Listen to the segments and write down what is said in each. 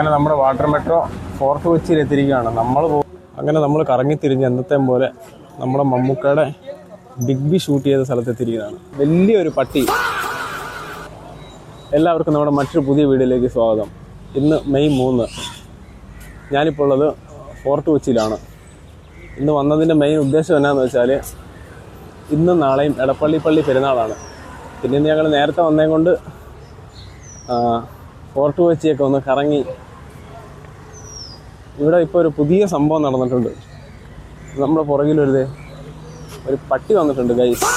അങ്ങനെ നമ്മുടെ water metro fort കൊച്ചിയിൽ എത്തിയിരിക്കുകയാണ്. അങ്ങനെ നമ്മൾ കറങ്ങിത്തിരിഞ്ഞ് എന്നത്തെ പോലെ നമ്മുടെ മമ്മൂക്കയുടെ ബിഗ് ബി ഷൂട്ട് ചെയ്ത സ്ഥലത്തെത്തിയിരിക്കുകയാണ്. വലിയൊരു പട്ടി. എല്ലാവർക്കും നമ്മുടെ മറ്റൊരു പുതിയ വീഡിയോയിലേക്ക് സ്വാഗതം. ഇന്ന് മെയ് 3. ഞാനിപ്പോൾ ഉള്ളത് ഫോർട്ട് കൊച്ചിയിലാണ്. ഇന്ന് വന്നതിൻ്റെ മെയിൻ ഉദ്ദേശം എന്നാന്ന് വെച്ചാൽ ഇന്നും നാളെയും എടപ്പള്ളി പെരുന്നാളാണ്. പിന്നെ ഇന്ന് ഞങ്ങൾ നേരത്തെ വന്നേ കൊണ്ട് ഫോർട്ട് കൊച്ചിയൊക്കെ ഒന്ന് കറങ്ങി. ഇവിടെ ഇപ്പോൾ ഒരു പുതിയ സംഭവം നടന്നിട്ടുണ്ട്. നമ്മുടെ പുറകിലൊരു പട്ടി വന്നിട്ടുണ്ട് ഗൈസ്.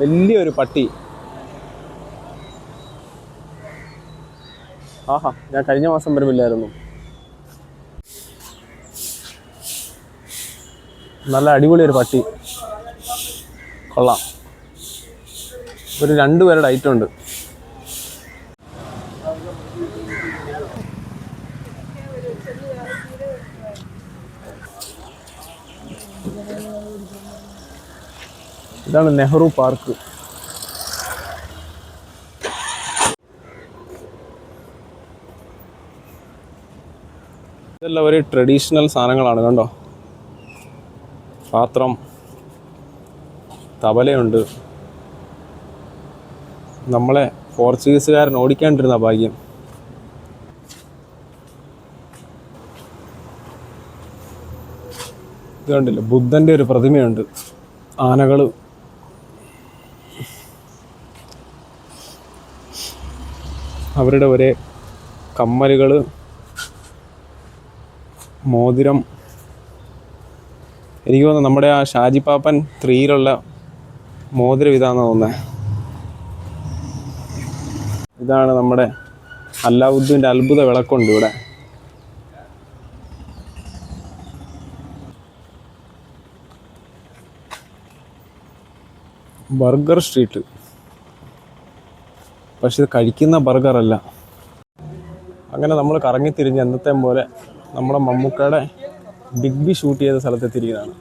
വലിയൊരു പട്ടി. ആഹാ, ഞാൻ കഴിഞ്ഞ മാസം വരുമില്ലായിരുന്നു. നല്ല അടിപൊളി ഒരു പട്ടി, കൊള്ളാം. ഒരു 2 പേരുടെ ഐറ്റം ഉണ്ട്. ഇതാണ് നെഹ്റു പാർക്ക്. ഇതെല്ലാം ഒരു ട്രഡീഷണൽ സാധനങ്ങളാണ്. കണ്ടോ, പാത്രം, തബലയുണ്ട്. നമ്മളെ പോർച്ചുഗീസുകാരൻ ഓടിക്കാണ്ടിരുന്ന ഭാഗ്യം. ഇത് കണ്ടില്ല, ബുദ്ധൻ്റെ ഒരു പ്രതിമയുണ്ട്. ആനകൾ, അവരുടെ ഒരേ കമ്മലുകൾ, മോതിരം. എനിക്ക് തോന്നുന്നു നമ്മുടെ ആ ഷാജിപ്പാപ്പൻ 3-യിലുള്ള മോതിരം ഇതാണെന്ന് തോന്നുന്നത്. ഇതാണ് നമ്മുടെ അലാവുദ്ദീൻ്റെ അത്ഭുത വിളക്കുണ്ട് ഇവിടെ. Burger street. പക്ഷെ ഇത് കഴിക്കുന്ന ബർഗറല്ല. അങ്ങനെ നമ്മൾ കറങ്ങിത്തിരിഞ്ഞ് എന്നത്തെ പോലെ നമ്മുടെ മമ്മൂക്കയുടെ ബിഗ് ബി ഷൂട്ട് ചെയ്ത സ്ഥലത്തെത്തിയിരിക്കുന്നതാണ്.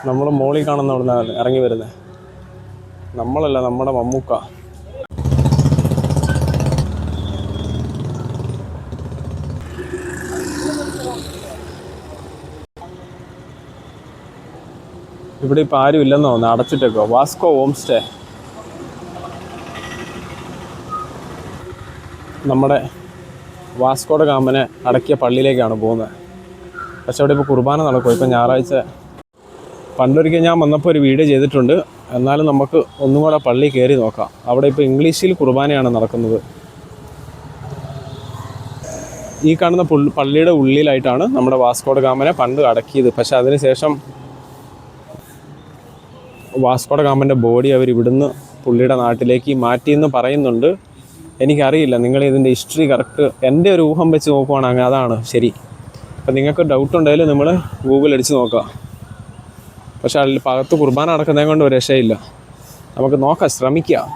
നമ്മൾ മോളിൽ കാണുന്ന അവിടെ നിന്നാണ് ഇറങ്ങി വരുന്നത്. നമ്മളല്ല, നമ്മുടെ മമ്മൂക്ക. ഇവിടെ ഇപ്പം ആരും ഇല്ലെന്ന് തോന്നുന്നു, അടച്ചിട്ടേക്കോ. Vasco home stay. നമ്മുടെ വാസ്കോയുടെ ഗാമനെ അടക്കിയ പള്ളിയിലേക്കാണ് പോകുന്നത്. പക്ഷെ അവിടെ ഇപ്പോൾ കുർബാന നടക്കും. ഇപ്പം ഞായറാഴ്ച. പണ്ടൊരിക്കൽ ഞാൻ വന്നപ്പോൾ ഒരു വീഡിയോ ചെയ്തിട്ടുണ്ട്. എന്നാലും നമുക്ക് ഒന്നും കൂടെ പള്ളി കയറി നോക്കാം. അവിടെ ഇപ്പോൾ ഇംഗ്ലീഷിൽ കുർബാനയാണ് നടക്കുന്നത്. ഈ കാണുന്ന പള്ളിയുടെ ഉള്ളിലായിട്ടാണ് നമ്മുടെ വാസ്കോയുടെ ഗാമനെ പണ്ട് അടക്കിയത്. പക്ഷെ അതിനുശേഷം വാസ്കോയുടെ ഗാമൻ്റെ ബോഡി അവർ ഇവിടുന്ന് പുള്ളിയുടെ നാട്ടിലേക്ക് മാറ്റിയെന്ന് പറയുന്നുണ്ട്. എനിക്കറിയില്ല, നിങ്ങൾ ഇതിൻ്റെ ഹിസ്റ്ററി കറക്റ്റ് എൻ്റെ ഒരു ഊഹം വെച്ച് നോക്കുവാണെങ്കിൽ അതാണ് ശരി. അപ്പം നിങ്ങൾക്ക് ഡൗട്ട് ഉണ്ടെങ്കിൽ നമ്മൾ ഗൂഗിൾ അടിച്ച് നോക്കാം. പക്ഷെ അതിൽ പകത്ത് കുർബാന നടക്കുന്നതിനെ കൊണ്ട് ഒരു രക്ഷയില്ല. നമുക്ക് നോക്കാം, ശ്രമിക്കാം.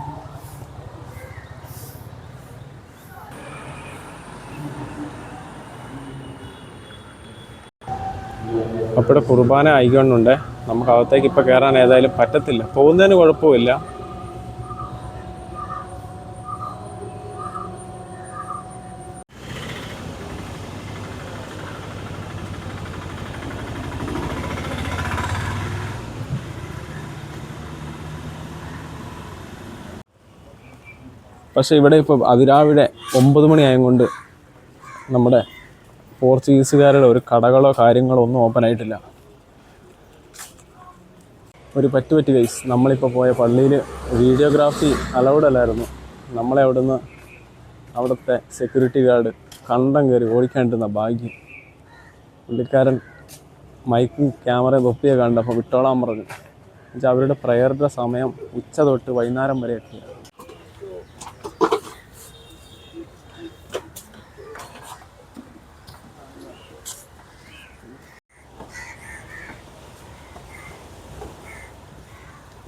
അപ്പോൾ കുർബാന ആയിക്കൊണ്ടുണ്ട്. നമുക്ക് അകത്തേക്ക് ഇപ്പോൾ കയറാൻ ഏതായാലും പറ്റത്തില്ല. പോകുന്നതിന് കുഴപ്പമില്ല. പക്ഷേ ഇവിടെ ഇപ്പോൾ അതിരാവിലെ 9 മണിയായതുകൊണ്ട് നമ്മുടെ പോർച്ചുഗീസുകാരുടെ ഒരു കടകളോ കാര്യങ്ങളോ ഒന്നും ഓപ്പൺ ആയിട്ടില്ല. ഒരു പറ്റ് ഗൈസ്. നമ്മളിപ്പോൾ പോയ പള്ളിയിൽ വീഡിയോഗ്രാഫി അലൗഡ് അല്ലായിരുന്നു. നമ്മളെ അവിടുത്തെ സെക്യൂരിറ്റി ഗാർഡ് കണ്ടം കയറി ഓടിക്കാണ്ടിരുന്ന ഭാഗ്യം. പുള്ളിക്കാരൻ മൈക്കും ക്യാമറയും തൊപ്പിയെ കണ്ടപ്പോൾ വിട്ടോളാൻ പറഞ്ഞു. എന്നുവെച്ചാൽ അവരുടെ പ്രയറിൻ്റെ സമയം ഉച്ച തൊട്ട് വൈകുന്നേരം വരെ എത്തിയ.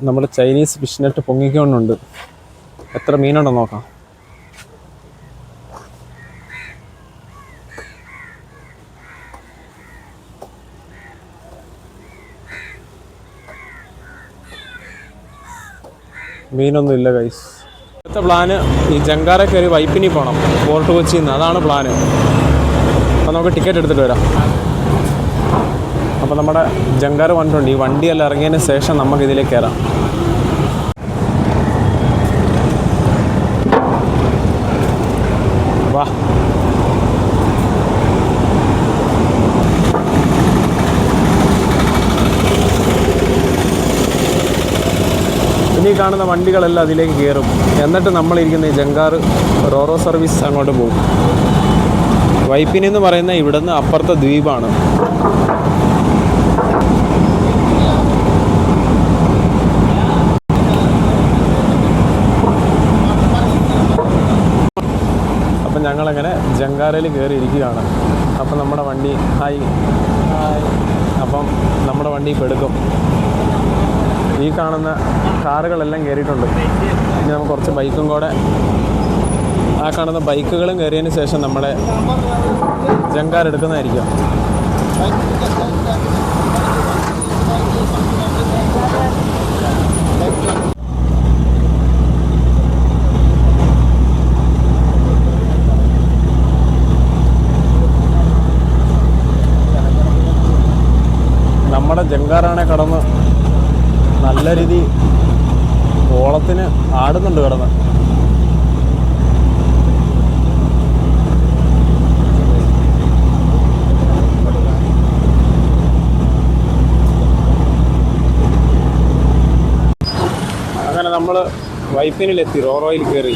നമ്മുടെ ചൈനീസ് ഫിഷ് നെറ്റ് പൊങ്ങിക്കൊണ്ടുണ്ട്. എത്ര മീനുണ്ടോ നോക്കാം. മീനൊന്നും ഇല്ല ഗൈസ്. അടുത്ത പ്ലാന് ഈ ജങ്കാറെ കയറി വൈപ്പിനി പോകണം, ഫോർട്ട് കൊച്ചിയിൽ നിന്ന്. അതാണ് പ്ലാന്. അപ്പോൾ നമുക്ക് ടിക്കറ്റ് എടുത്തിട്ട് വരാം. അപ്പോൾ നമ്മുടെ ജങ്കാറ് വന്നിട്ടുണ്ട്. ഈ വണ്ടിയെല്ലാം ഇറങ്ങിയതിന് ശേഷം നമുക്ക് ഇതിലേക്ക് കയറാം. വാ. ഇനി കാണുന്ന വണ്ടികളെല്ലാം അതിലേക്ക് കയറും. എന്നിട്ട് നമ്മളിരിക്കുന്ന ഈ ജങ്കാറ് റോറോ സർവീസ് അങ്ങോട്ട് പോകും. വൈപ്പിനി എന്ന് പറയുന്ന ഇവിടുന്ന് അപ്പുറത്തെ ദ്വീപാണ്. അപ്പം ഞങ്ങളങ്ങനെ ജങ്കാറയിൽ കയറി ഇരിക്കുകയാണ്. അപ്പം നമ്മുടെ വണ്ടി അപ്പം നമ്മുടെ വണ്ടി ഇപ്പോൾ എടുക്കും. ഈ കാണുന്ന കാറുകളെല്ലാം കയറിയിട്ടുണ്ട്. ഇനി നമുക്ക് കുറച്ച് ബൈക്കും കൂടെ, ആ കാണുന്ന ബൈക്കുകളും കയറിയതിന് ശേഷം നമ്മുടെ ജങ്കാർ എടുക്കുന്നതായിരിക്കും. നമ്മുടെ ജങ്കാറാണെ കടന്ന് നല്ല രീതി ഓളത്തിന് ആടുന്നുണ്ട് കിടന്ന്. അങ്ങനെ നമ്മൾ വൈപ്പിനിലെത്തി, റോറോയിൽ കയറി.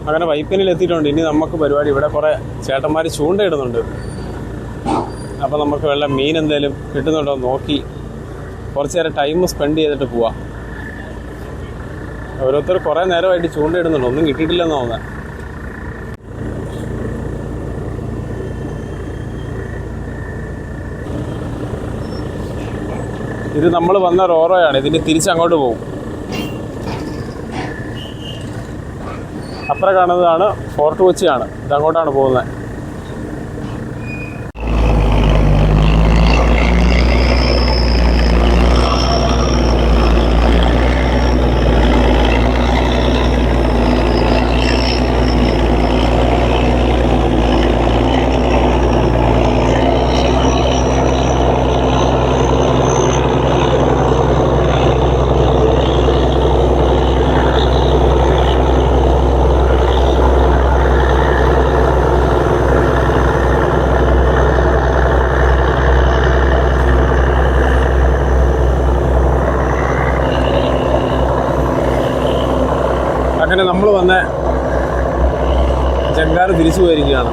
അങ്ങനെ വൈപ്പിനിലെത്തിയിട്ടുണ്ട്. ഇനി നമുക്ക് പരിപാടി, ഇവിടെ കുറേ ചേട്ടന്മാർ ചൂണ്ടയിടുന്നുണ്ട്. അപ്പോൾ നമുക്ക് വല്ല മീൻ എന്തെങ്കിലും കിട്ടുന്നുണ്ടോ നോക്കി കുറച്ച് നേരം ടൈം സ്പെൻഡ് ചെയ്തിട്ട് പോവാം. ഓരോരുത്തർ കുറേ നേരമായിട്ട് ചൂണ്ടയിടുന്നുണ്ട്, ഒന്നും കിട്ടിയിട്ടില്ലെന്ന് തോന്നുന്നത്. ഇത് നമ്മൾ വന്ന റോറോയാണ്. ഇതിന് തിരിച്ചങ്ങോട്ട് പോകും. അപ്പുറം കാണുന്നതാണ് ഫോർട്ട് കൊച്ചിയാണ്. ഇതങ്ങോട്ടാണ് പോകുന്നത്. അങ്ങനെ നമ്മൾ വന്ന ജങ്കാർ തിരിച്ചു പോയിരിക്കുകയാണ്.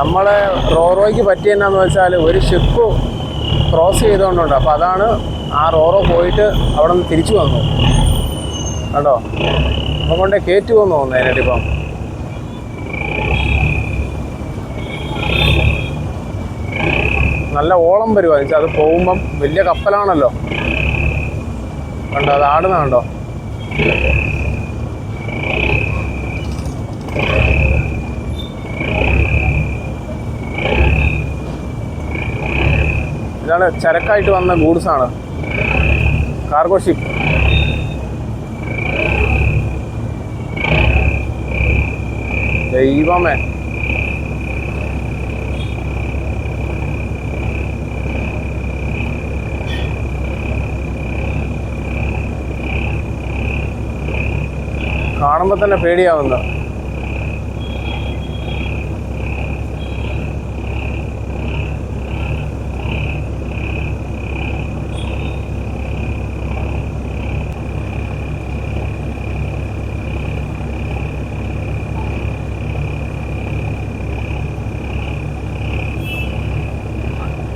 നമ്മളെ റോറോയ്ക്ക് പറ്റിയെന്നാന്ന് വെച്ചാൽ ഒരു ഷിപ്പ് ക്രോസ് ചെയ്തുകൊണ്ടുണ്ട്. അപ്പോൾ അതാണ് ആ റോറോ പോയിട്ട് അവിടെ നിന്ന് തിരിച്ചു വന്നു. കണ്ടോ, അപ്പം കൊണ്ട് കയറ്റുമെന്ന് തോന്നുന്നു അതിനായിട്ടിപ്പം. നല്ല ഓളം വരുവാ വെച്ചാൽ അത് പോകുമ്പം വലിയ കപ്പലാണല്ലോ. കണ്ടോ, അത് ആടുന്ന കണ്ടോ. ഇതാണ് ചരക്കായിട്ട് വന്ന ഗൂഡ്സാണ്, കാർഗോ ഷിപ്പ്. ദൈവമേ, കാണുമ്പോൾ തന്നെ പേടിയാവുന്നു.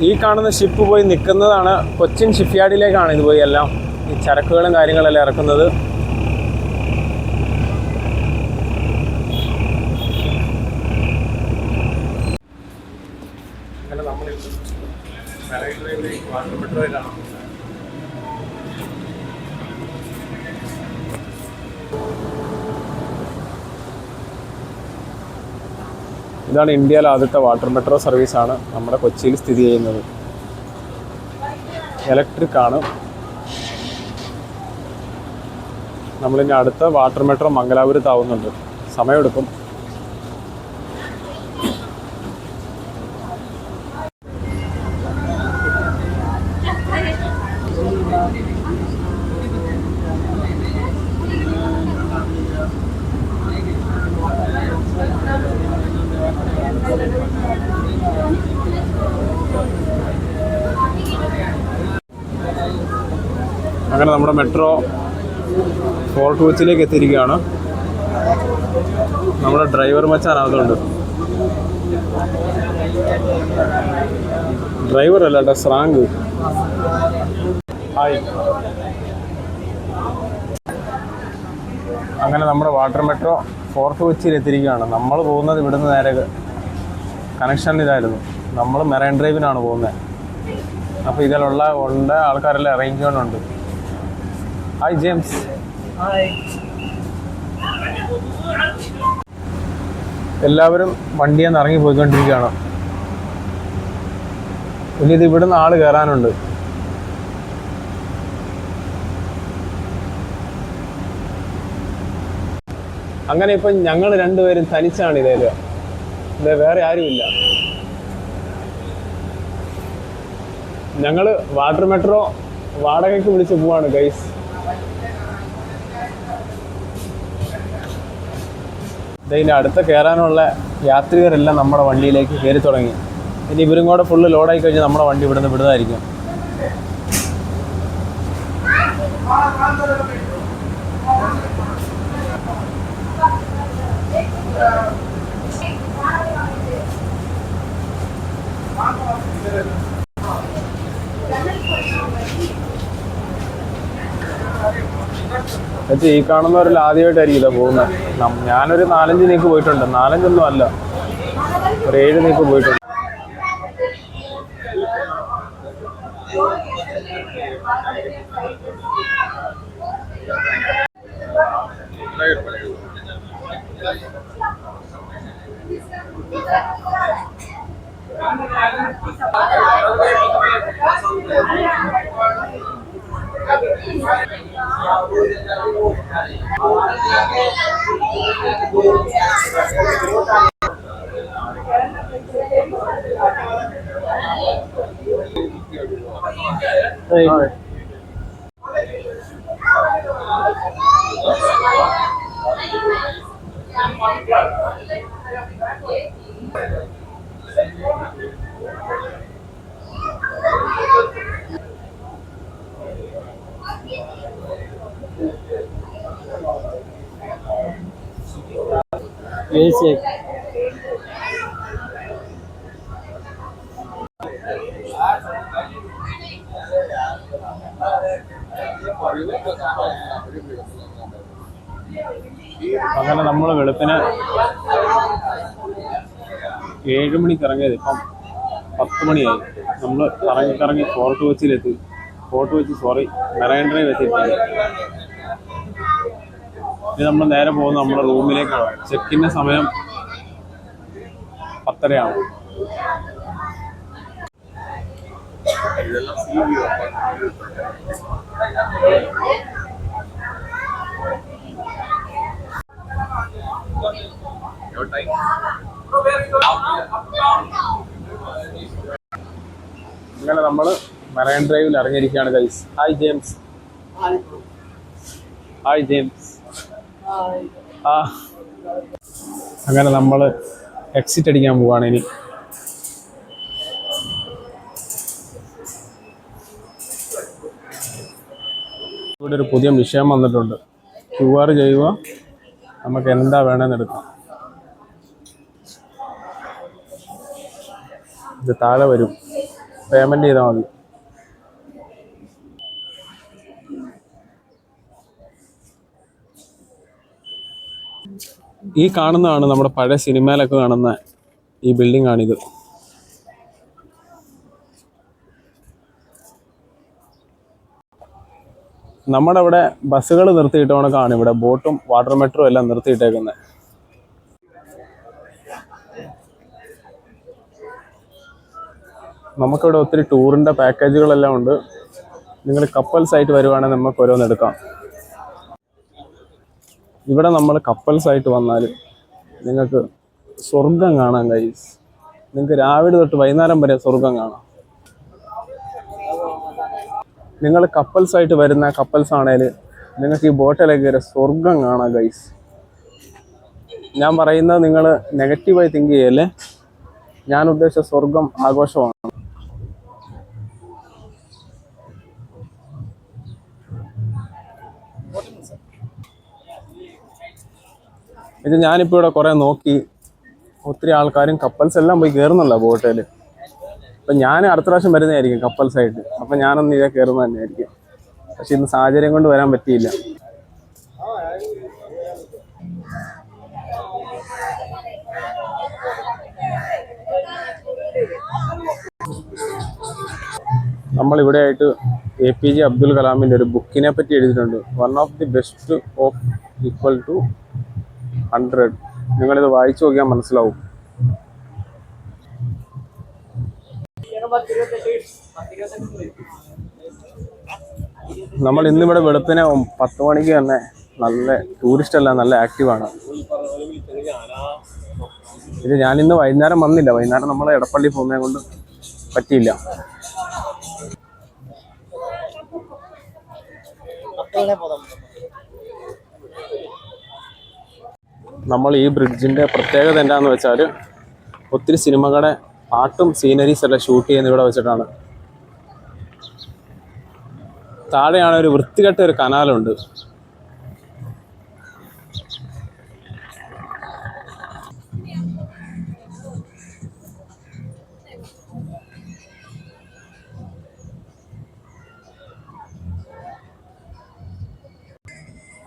ഈ കാണുന്ന ഷിപ്പ് പോയി നിൽക്കുന്നതാണ് കൊച്ചിൻ ഷിപ്പ്യാർഡിലേക്കാണ്. ഇത് പോയി എല്ലാം ഈ ചരക്കുകളും കാര്യങ്ങളെല്ലാം ഇറക്കുന്നത്. അങ്ങനെ നമ്മൾ വാട്ടർ മെട്രോയിലാണ്. ഇതാണ് ഇന്ത്യയിലെ ആദ്യത്തെ വാട്ടർ മെട്രോ സർവീസാണ് നമ്മുടെ കൊച്ചിയിൽ സ്ഥിതി ചെയ്യുന്നത്. ഇലക്ട്രിക് ആണ്. നമ്മളിനി അടുത്ത വാട്ടർ മെട്രോ മംഗലാപുരത്താവുന്നുണ്ട്. സമയമെടുക്കും. അങ്ങനെ നമ്മുടെ മെട്രോ ഫോർട്ട് കൊച്ചിയിലേക്ക് എത്തിയിരിക്കുകയാണ്. നമ്മുടെ ഡ്രൈവർ മച്ചാനകത്തുണ്ട്. ഡ്രൈവർ അല്ല കേട്ടോ, സ്രാങ്ക്. ഹായ്. അങ്ങനെ നമ്മുടെ വാട്ടർ മെട്രോ ഫോർട്ട് കൊച്ചിയിൽ എത്തിയിരിക്കുകയാണ്. നമ്മൾ പോകുന്നത് ഇവിടുന്ന് നേരെ കണക്ഷൻ ഇതായിരുന്നു. നമ്മൾ മെറൈൻ ഡ്രൈവിനാണ് പോകുന്നത്. അപ്പോൾ ഇതിലുള്ള ആൾക്കാരെല്ലാം അറേഞ്ച്മെൻ്റ് ഉണ്ട്. Hi James. എല്ലാവരും വണ്ടിയിൽ നിന്ന് ഇറങ്ങി പോയിക്കൊണ്ടിരിക്കുകയാണ്. ഇനി ഇത് ഇവിടുന്ന് ആള് കയറാനുണ്ട്. അങ്ങനെ ഇപ്പം ഞങ്ങൾ രണ്ടുപേരും തനിച്ചാണ് ഇതേല്. ഇത് വേറെ ആരുമില്ല. ഞങ്ങൾ വാട്ടർ മെട്രോ വാടകയ്ക്ക് വിളിച്ച് പോവാണ് ഗൈസ്. ഇതിൻ്റെ അടുത്ത് കയറാനുള്ള യാത്രികരെല്ലാം നമ്മുടെ വണ്ടിയിലേക്ക് കയറി തുടങ്ങി. ഇനി ഇവരും കൂടെ ഫുള്ള് ലോഡായി കഴിഞ്ഞാൽ നമ്മുടെ വണ്ടി ഇവിടുന്ന് വിടുന്നതായിരിക്കും. ഈ കാണുന്നവരിൽ ആദ്യമായിട്ടായിരിക്കും ഇതാ പോകുന്നത്. ഞാനൊരു 4-5 നീക്ക് പോയിട്ടുണ്ട്. 4-5 അല്ല, ഒരു 7 നീക്ക് പോയിട്ടുണ്ട്. അങ്ങനെ നമ്മൾ വെളുപ്പിന് 7 മണിക്ക് ഇറങ്ങിയത് ഇപ്പം 10 മണിയായി. നമ്മൾ കറങ്ങി ഫോർട്ട് കൊച്ചിയിലെത്തി. മെറൈൻ ഡ്രൈവ് എത്തിയിട്ടുണ്ട്. ഇനി നമ്മൾ നേരെ പോകുന്നത് നമ്മുടെ റൂമിലേക്കാണ്. ചെക്കിൻ്റെ സമയം 10:30 അങ്ങനെ നമ്മൾ മെറൈൻ ഡ്രൈവിൽ ഇറങ്ങിയിരിക്കുകയാണ് ഗൈസ്. Hi James. അങ്ങനെ നമ്മൾ എക്സിറ്റ് അടിക്കാൻ പോവാണ്. ഇനി ഇവിടെ ഒരു പുതിയ വിഷയം വന്നിട്ടുണ്ട്. QR ചെയ്യുക, നമുക്ക് എന്താ വേണമെന്ന് എടുക്കാം. ഇത് താഴെ വരും, പേയ്മെന്റ് ചെയ്താൽ മതി. ഈ കാണുന്നതാണ് നമ്മുടെ പഴയ സിനിമയിലൊക്കെ കാണുന്ന ഈ ബിൽഡിംഗ് ആണിത്. നമ്മുടെ ഇവിടെ ബസ്സുകൾ നിർത്തിയിട്ടോണക്കാണ് ഇവിടെ ബോട്ടും വാട്ടർ മെട്രോ എല്ലാം നിർത്തിയിട്ടേക്കുന്നത്. നമുക്കിവിടെ ഒത്തിരി ടൂറിൻ്റെ പാക്കേജുകളെല്ലാം ഉണ്ട്. നിങ്ങൾ കപ്പൽസായിട്ട് വരുവാണെങ്കിൽ നമുക്ക് ഓരോന്നെടുക്കാം. ഇവിടെ നമ്മൾ കപ്പൽസായിട്ട് വന്നാൽ നിങ്ങൾക്ക് സ്വർഗം കാണാൻ ഗൈസ്. നിങ്ങൾക്ക് രാവിലെ തൊട്ട് വൈകുന്നേരം വരെ സ്വർഗം കാണാം. നിങ്ങൾ കപ്പൽസായിട്ട് വരുന്ന കപ്പൽസ് ആണെങ്കിൽ നിങ്ങൾക്ക് ഈ ബോട്ടിലേക്ക് കയറി സ്വർഗം കാണാം ഗൈസ്. ഞാൻ പറയുന്നത് നിങ്ങൾ നെഗറ്റീവായി തിങ്ക് ചെയ്യല്ലേ. ഞാൻ ഉദ്ദേശിച്ച സ്വർഗം ആഘോഷമാണ്. ഇത് ഞാനിപ്പോൾ ഇവിടെ കുറേ നോക്കി, ഒത്തിരി ആൾക്കാരും കപ്പൽസ് എല്ലാം പോയി കയറുന്നല്ലോ ബോട്ടിൽ. അപ്പം ഞാൻ അടുത്ത പ്രാവശ്യം വരുന്നതായിരിക്കും കപ്പൽസായിട്ട്. അപ്പം ഞാനൊന്ന് ഇതേ കയറുന്നത് തന്നെയായിരിക്കും. പക്ഷെ ഇന്ന് സാഹചര്യം കൊണ്ട് വരാൻ പറ്റിയില്ല. നമ്മളിവിടെ ആയിട്ട് APJ അബ്ദുൽ കലാമിൻ്റെ ഒരു ബുക്കിനെ പറ്റി എഴുതിയിട്ടുണ്ട്. 1 of the best of equal to 100. നിങ്ങളിത് വായിച്ചു നോക്കിയാൽ മനസ്സിലാവും. നമ്മൾ ഇന്നിവിടെ വെളുപ്പിനെ 10 മണിക്ക് തന്നെ നല്ല ടൂറിസ്റ്റ് എല്ലാം നല്ല ആക്റ്റീവാണ്. ഇത് ഞാനിന്ന് വൈകുന്നേരം വന്നില്ല. വൈകുന്നേരം നമ്മൾ എടപ്പള്ളി പോകുന്നത് കൊണ്ട് പറ്റിയില്ല. നമ്മൾ ഈ ബ്രിഡ്ജിൻ്റെ പ്രത്യേകത എന്താണെന്ന് വെച്ചാൽ ഒത്തിരി സിനിമകളുടെ പാട്ടും സീനറീസ് എല്ലാം ഷൂട്ട് ചെയ്യുന്ന ഇവിടെ വെച്ചിട്ടാണ്. താഴെയാണ് ഒരു വൃത്തികെട്ട ഒരു കനാലുണ്ട്.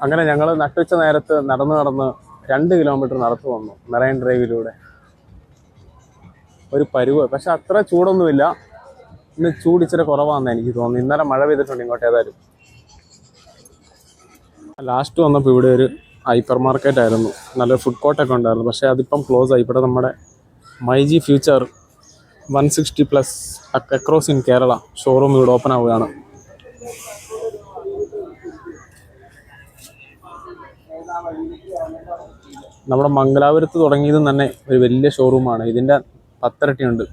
അങ്ങനെ ഞങ്ങൾ നട്ടുച്ച നേരത്ത് നടന്ന് 2 കിലോമീറ്റർ നടത്തു വന്നു മെറൈൻ ഡ്രൈവിലൂടെ. ഒരു പരുവ്, പക്ഷെ അത്ര ചൂടൊന്നുമില്ല. ഇന്ന് ചൂട് ഇച്ചിരി കുറവാണെന്ന് എനിക്ക് തോന്നുന്നു. ഇന്നലെ മഴ പെയ്തിട്ടുണ്ട് ഇങ്ങോട്ട്. ഏതായാലും ലാസ്റ്റ് വന്നപ്പോൾ ഇവിടെ ഒരു ഹൈപ്പർ മാർക്കറ്റ് ആയിരുന്നു, നല്ല ഫുഡ് കോർട്ടൊക്കെ ഉണ്ടായിരുന്നു. പക്ഷേ അതിപ്പം ക്ലോസ് ആയി. ഇവിടെ നമ്മുടെ myG future 160+ across in Kerala showroom ഇവിടെ ഓപ്പൺ ആവുകയാണ്. നമ്മുടെ മംഗലാപുരത്ത് തുടങ്ങിയതും തന്നെ ഒരു വലിയ ഷോറൂമാണ്. ഇതിൻ്റെ 10 ഇരട്ടിയുണ്ട്.